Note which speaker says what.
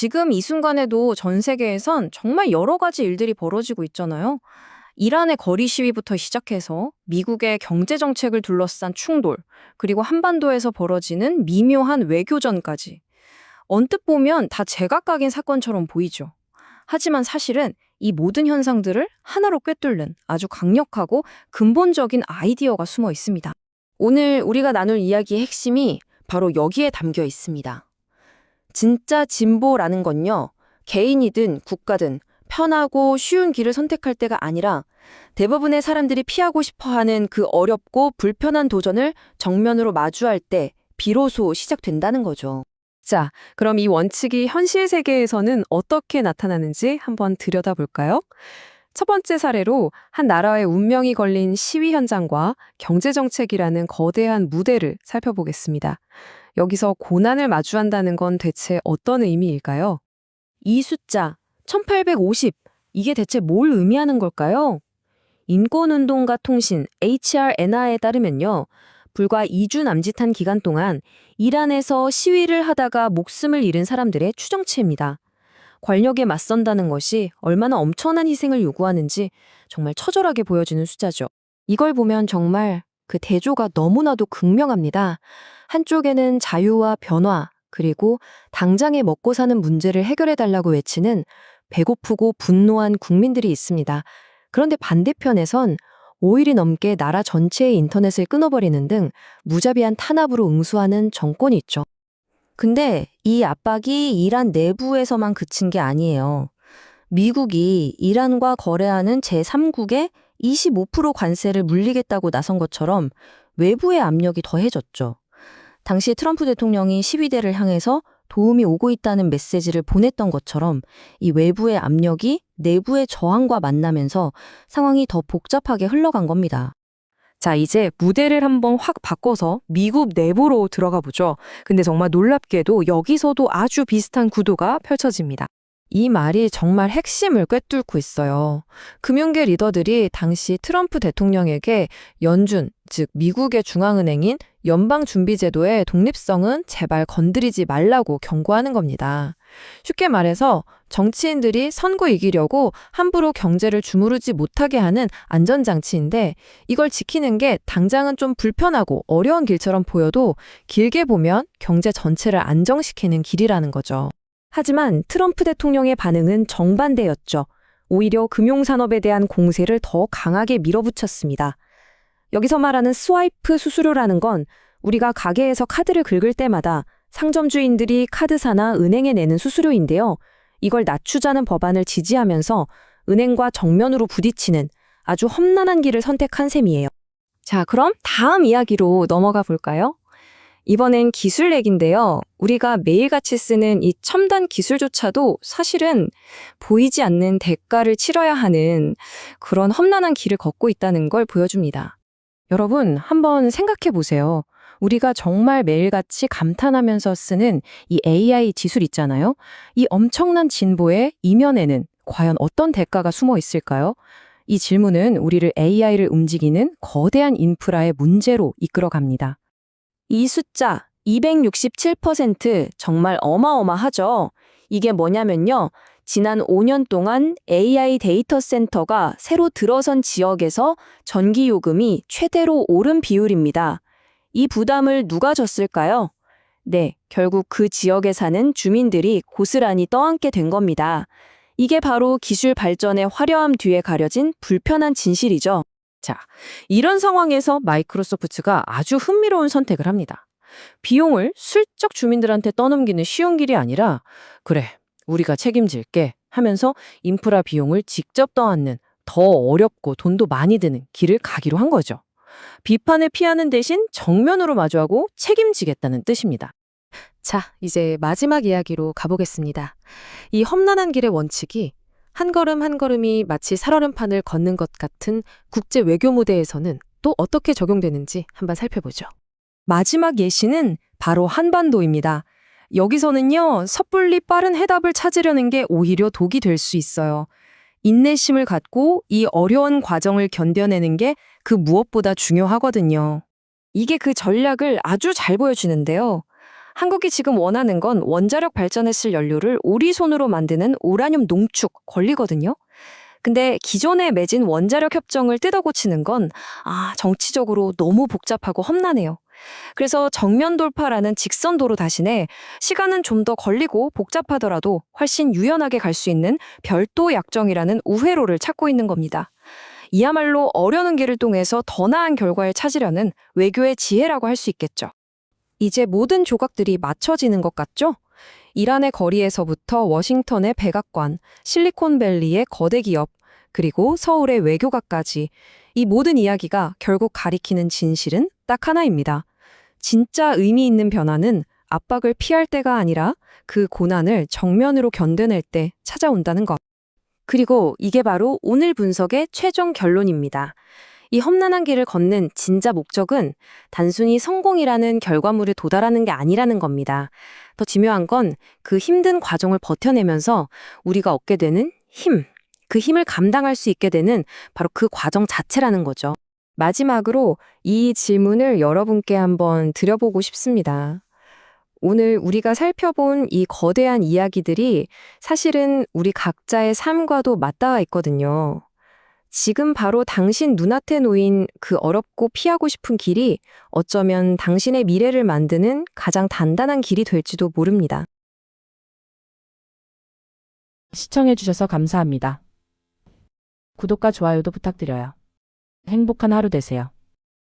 Speaker 1: 지금 이 순간에도 전 세계에선 정말 여러 가지 일들이 벌어지고 있잖아요. 이란의 거리 시위부터 시작해서 미국의 경제 정책을 둘러싼 충돌, 그리고 한반도에서 벌어지는 미묘한 외교전까지. 언뜻 보면 다 제각각인 사건처럼 보이죠. 하지만 사실은 이 모든 현상들을 하나로 꿰뚫는 아주 강력하고 근본적인 아이디어가 숨어 있습니다. 오늘 우리가 나눌 이야기의 핵심이 바로 여기에 담겨 있습니다. 진짜 진보라는 건요, 개인이든 국가든 편하고 쉬운 길을 선택할 때가 아니라 대부분의 사람들이 피하고 싶어 하는 그 어렵고 불편한 도전을 정면으로 마주할 때 비로소 시작된다는 거죠.
Speaker 2: 자, 그럼 이 원칙이 현실 세계에서는 어떻게 나타나는지 한번 들여다볼까요? 첫 번째 사례로 한 나라의 운명이 걸린 시위 현장과 경제정책이라는 거대한 무대를 살펴보겠습니다. 여기서 고난을 마주한다는 건 대체 어떤 의미일까요?
Speaker 1: 이 숫자 1850, 이게 대체 뭘 의미하는 걸까요? 인권운동가 통신 HRNA에 따르면요, 불과 2주 남짓한 기간 동안 이란에서 시위를 하다가 목숨을 잃은 사람들의 추정치입니다. 권력에 맞선다는 것이 얼마나 엄청난 희생을 요구하는지 정말 처절하게 보여주는 숫자죠. 이걸 보면 정말 그 대조가 너무나도 극명합니다. 한쪽에는 자유와 변화, 그리고 당장에 먹고 사는 문제를 해결해달라고 외치는 배고프고 분노한 국민들이 있습니다. 그런데 반대편에선 5일이 넘게 나라 전체의 인터넷을 끊어버리는 등 무자비한 탄압으로 응수하는 정권이 있죠. 근데 이 압박이 이란 내부에서만 그친 게 아니에요. 미국이 이란과 거래하는 제3국에 25% 관세를 물리겠다고 나선 것처럼 외부의 압력이 더해졌죠. 당시 트럼프 대통령이 시위대를 향해서 도움이 오고 있다는 메시지를 보냈던 것처럼 이 외부의 압력이 내부의 저항과 만나면서 상황이 더 복잡하게 흘러간 겁니다.
Speaker 2: 자, 이제 무대를 한번 확 바꿔서 미국 내부로 들어가 보죠. 근데 정말 놀랍게도 여기서도 아주 비슷한 구도가 펼쳐집니다. 이 말이 정말 핵심을 꿰뚫고 있어요. 금융계 리더들이 당시 트럼프 대통령에게 연준, 즉 미국의 중앙은행인 연방준비제도의 독립성은 제발 건드리지 말라고 경고하는 겁니다. 쉽게 말해서 정치인들이 선거 이기려고 함부로 경제를 주무르지 못하게 하는 안전장치인데, 이걸 지키는 게 당장은 좀 불편하고 어려운 길처럼 보여도 길게 보면 경제 전체를 안정시키는 길이라는 거죠. 하지만 트럼프 대통령의 반응은 정반대였죠. 오히려 금융산업에 대한 공세를 더 강하게 밀어붙였습니다. 여기서 말하는 스와이프 수수료라는 건 우리가 가게에서 카드를 긁을 때마다 상점주인들이 카드사나 은행에 내는 수수료인데요. 이걸 낮추자는 법안을 지지하면서 은행과 정면으로 부딪히는 아주 험난한 길을 선택한 셈이에요. 자, 그럼 다음 이야기로 넘어가 볼까요? 이번엔 기술 얘기인데요. 우리가 매일같이 쓰는 이 첨단 기술조차도 사실은 보이지 않는 대가를 치러야 하는 그런 험난한 길을 걷고 있다는 걸 보여줍니다. 여러분, 한번 생각해 보세요. 우리가 정말 매일같이 감탄하면서 쓰는 이 AI 기술 있잖아요. 이 엄청난 진보의 이면에는 과연 어떤 대가가 숨어 있을까요? 이 질문은 우리를 AI를 움직이는 거대한 인프라의 문제로 이끌어갑니다. 이 숫자 267% 정말 어마어마하죠. 이게 뭐냐면요, 지난 5년 동안 AI 데이터 센터가 새로 들어선 지역에서 전기 요금이 최대로 오른 비율입니다. 이 부담을 누가 졌을까요? 네, 결국 그 지역에 사는 주민들이 고스란히 떠안게 된 겁니다. 이게 바로 기술 발전의 화려함 뒤에 가려진 불편한 진실이죠. 자, 이런 상황에서 마이크로소프트가 아주 흥미로운 선택을 합니다. 비용을 슬쩍 주민들한테 떠넘기는 쉬운 길이 아니라, 그래, 우리가 책임질게 하면서 인프라 비용을 직접 떠안는 더 어렵고 돈도 많이 드는 길을 가기로 한 거죠. 비판을 피하는 대신 정면으로 마주하고 책임지겠다는 뜻입니다. 자, 이제 마지막 이야기로 가보겠습니다. 이 험난한 길의 원칙이 한 걸음 한 걸음이 마치 살얼음판을 걷는 것 같은 국제 외교 무대에서는 또 어떻게 적용되는지 한번 살펴보죠. 마지막 예시는 바로 한반도입니다. 여기서는요, 섣불리 빠른 해답을 찾으려는 게 오히려 독이 될 수 있어요. 인내심을 갖고 이 어려운 과정을 견뎌내는 게 그 무엇보다 중요하거든요. 이게 그 전략을 아주 잘 보여주는데요. 한국이 지금 원하는 건 원자력 발전에 쓸 연료를 오리손으로 만드는 우라늄 농축 권리거든요. 근데 기존에 맺은 원자력 협정을 뜯어고치는 건 정치적으로 너무 복잡하고 험난해요. 그래서 정면 돌파라는 직선 도로 대신에 시간은 좀 더 걸리고 복잡하더라도 훨씬 유연하게 갈 수 있는 별도 약정이라는 우회로를 찾고 있는 겁니다. 이야말로 어려운 길을 통해서 더 나은 결과를 찾으려는 외교의 지혜라고 할 수 있겠죠. 이제 모든 조각들이 맞춰지는 것 같죠? 이란의 거리에서부터 워싱턴의 백악관, 실리콘밸리의 거대 기업, 그리고 서울의 외교가까지 이 모든 이야기가 결국 가리키는 진실은 딱 하나입니다. 진짜 의미 있는 변화는 압박을 피할 때가 아니라 그 고난을 정면으로 견뎌낼 때 찾아온다는 것. 그리고 이게 바로 오늘 분석의 최종 결론입니다. 이 험난한 길을 걷는 진짜 목적은 단순히 성공이라는 결과물에 도달하는 게 아니라는 겁니다. 더 중요한 건 그 힘든 과정을 버텨내면서 우리가 얻게 되는 힘, 그 힘을 감당할 수 있게 되는 바로 그 과정 자체라는 거죠. 마지막으로 이 질문을 여러분께 한번 드려보고 싶습니다. 오늘 우리가 살펴본 이 거대한 이야기들이 사실은 우리 각자의 삶과도 맞닿아 있거든요. 지금 바로 당신 눈앞에 놓인 그 어렵고 피하고 싶은 길이 어쩌면 당신의 미래를 만드는 가장 단단한 길이 될지도 모릅니다.
Speaker 3: 시청해주셔서 감사합니다. 구독과 좋아요도 부탁드려요. 행복한 하루 되세요.